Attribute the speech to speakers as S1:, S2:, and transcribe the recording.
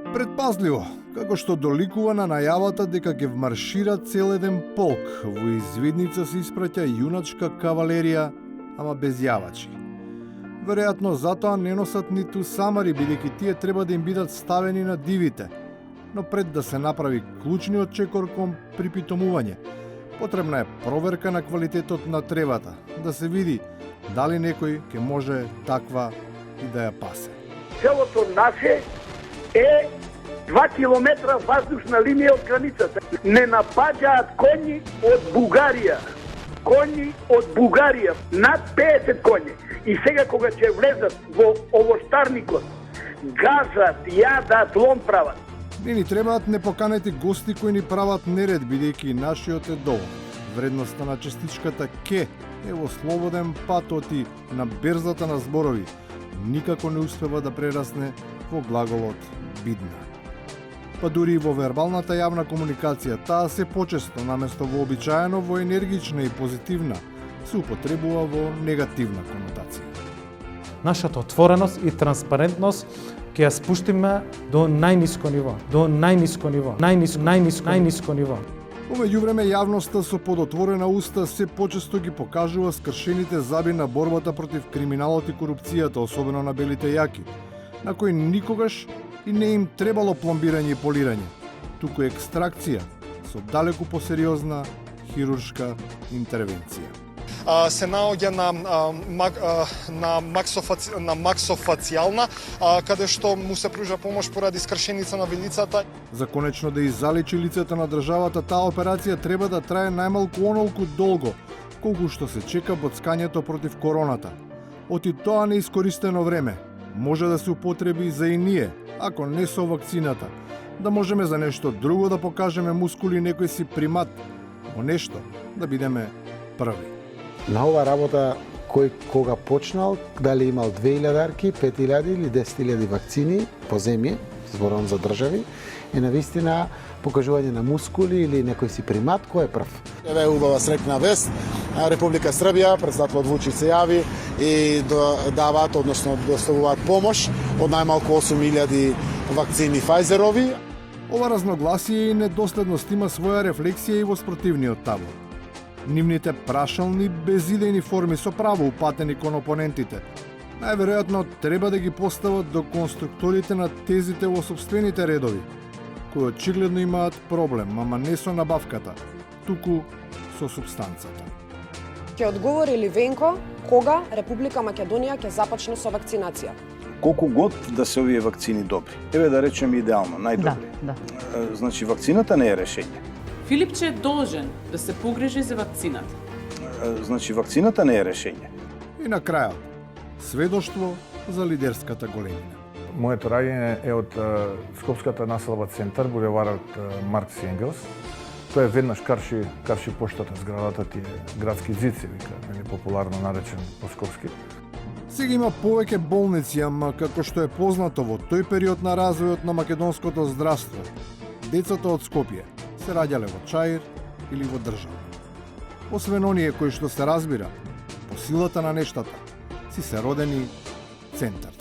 S1: Предпазливо, како што доликува на најавата дека ќе вмаршира цел еден полк, во изведница се испраќа јуначка кавалерија, ама без јавачи. Веројатно затоа не носат ниту самари, бидејќи тие треба да им бидат ставени на дивите. Но пред да се направи клучниот чекор кон припитомување, потребна е проверка на квалитетот на тревата, да се види дали некој ќе може таква и да ја пасе.
S2: Селото наше е 2 километра воздушна линија од границата. Не напаѓаат коњи од Бугарија. Коњи од Бугарија, над 50 коњи. И сега кога ќе влезат во овоштарникот, газат, јадат, лом прават.
S1: Не ни требаат непоканети гости кои ни прават неред, бидејќи нашиот е доволен. Вредноста на честичката ке е во слободен пат оти на берзата на зборови. Никако не успева да прерасне во глаголот бидна. Па дури и во вербалната јавна комуникација, таа се почесто, наместо вообичаено во енергична и позитивна, се употребува во негативна конотација.
S3: Нашата отвореност и транспарентност ќе ја спуштиме до најниско ниво, најниско ниво.
S1: Во меѓувреме јавноста со подотворена уста се почесто ги покажува скршените заби на борбата против криминалот и корупцијата, особено на белите јаки, на кои никогаш и не им требало пломбирање и полирање, туку екстракција со далеку посериозна хируршка интервенција.
S4: Се наоѓа на максофацијална, каде што му се пружа помош поради скршеница на вилицата.
S1: За конечно да иззалечи лицето на државата, таа операција треба да трае најмалку онолку долго, колку што се чека боцкањето против короната. Оти тоа неискористено време може да се употреби за и ние, ако не со вакцината, да можеме за нешто друго да покажеме мускули некој си примат, во нешто да бидеме први.
S5: На ова работа кој кога почнал, дали имал 2000 5000 или 10.000 вакцини по земји, зборам за држави, и навистина покажување на мускули или некој си примат, кој е прв.
S6: Еве убава срекна вест, Република Србија, председател Вучич се јави и даваат, односно доставуваат помош од најмалку 8000 вакцини Фајзерови.
S1: Ова разногласие и недоследност има своја рефлексија и во спротивниот табор. Нивните прашални, безидејни форми со право упатени кон опонентите, најверојатно треба да ги постават до конструкторите на тезите во собствените редови, кои очигледно имаат проблем, ама не со набавката, туку со субстанцата.
S7: Ќе одговори ли Венко кога Република Македонија ќе започне со вакцинација?
S8: Колку год да се овие вакцини добри? Еве да речеме идеално, најдобри.
S9: Да.
S8: Значи вакцината не е решение.
S9: Филипче е должен да се погрижи за вакцината.
S8: Значи вакцината не е решение.
S1: И на крајот, сведоштво за лидерската големина.
S10: Моето раѓање е од Скопската населба центар, булеварот Маркс и Енгелс. Тој е веднаш карши поштата, зградата ти е градски зид, се вика, популарно наречен по скопски.
S1: Сега има повеќе болници, ама како што е познато во тој период на развојот на македонското здравство, децата од Скопје се раѓале во Чаир или во држава. Освен оние кои што се разбира, по силата на нештата, си се родени центар.